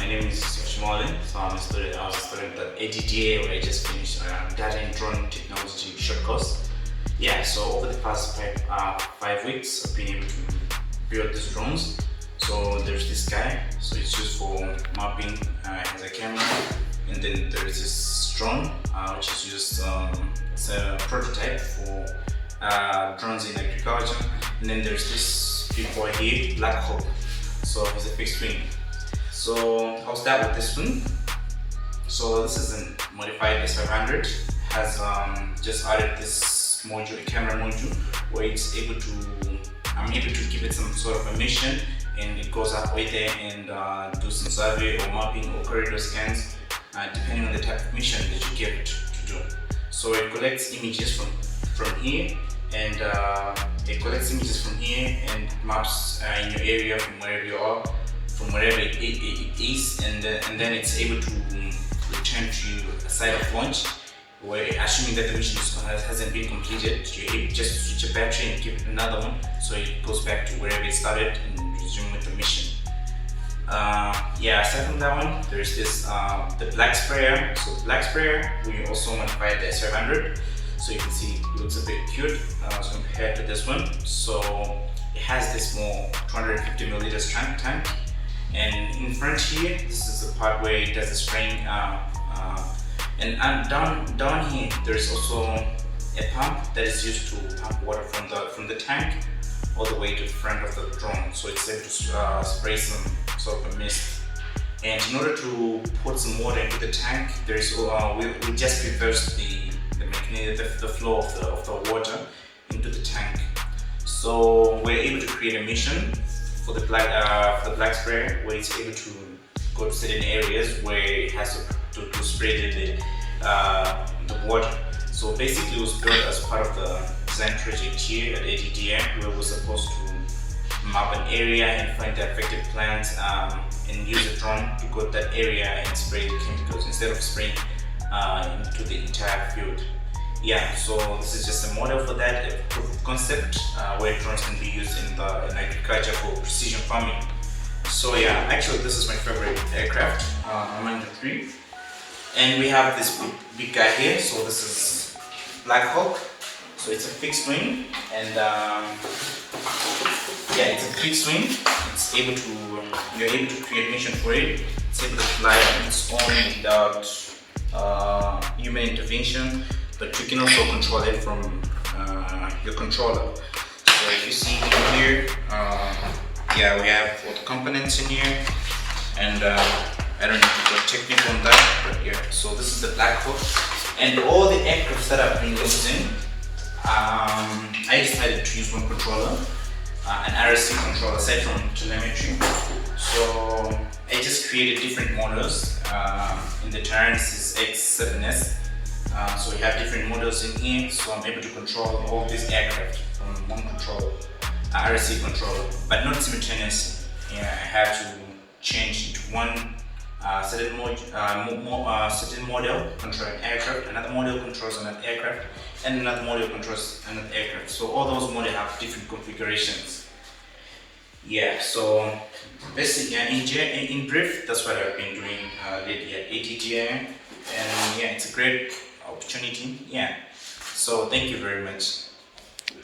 My name is Yusuf Chimole. So I was a student at ADDA, where I just finished Data and Drone Technology short course. Yeah, so over the past 5 weeks, I've been able to build these drones. So there's this guy, so it's used for mapping, as a camera, and then there's this drone, which is used as a prototype for drones in agriculture, and then there's this big boy here, Blackhawk. So it's a fixed wing. So I'll start with this one. So this is a modified S500. Has just added this module, a camera module, where it's able to, I'm able to give it some sort of a mission, and it goes up way there and do some survey or mapping or corridor scans, depending on the type of mission that you give it to do. So it collects images from here, and maps in your area from wherever you are, from wherever it is, and then it's able to return to a site of launch, where, assuming that the mission hasn't been completed, you're able just to switch a battery and give it another one, so it goes back to wherever it started and resume with the mission. Aside from that one, there's this the black sprayer. So the black sprayer, we also modified the S500. So you can see it looks a bit cute as compared to this one. So it has this more 250 milliliters tank, and in front here, this is the part where it does the spraying. And down here, there's also a pump that is used to pump water from the tank all the way to the front of the drone. So it's able to spray some sort of a mist. And in order to put some water into the tank, there's we just reverse the flow of the water into the tank. So we're able to create a mission for the black sprayer, where it's able to go to certain areas where it has to spray the water. So basically, it was built as part of the design project here at ADDA, where we're supposed to map an area and find the affected plants, and use a drone to go to that area and spray the chemicals instead of spraying into the entire field. Yeah, so this is just a model for that, a proof of concept, where drones can be used in agriculture for precision farming. So yeah, actually this is my favorite aircraft, among the three. And we have this big guy here. So this is Blackhawk. So it's a fixed wing, and it's a fixed wing. It's able to, you're able to create mission for it. It's able to fly on its own without human intervention. But you can also control it from your controller. So if you see here, we have all the components in here, and I don't need to go technical on that, but yeah. So this is the Blackhawk, and all the aircraft that I've been using, I decided to use one controller, an RSC controller aside from telemetry. So I just created different models. In the turn, this is X7S. So we have different models in here, so I'm able to control all these aircraft from one controller, RSC controller, but not simultaneously. I have to change into one certain model controlling aircraft, another model controls another aircraft, and another model controls another aircraft. So all those models have different configurations. Yeah, so basically, in brief, that's what I've been doing lately at ADDA, and yeah, it's a great opportunity. Yeah, so thank you very much.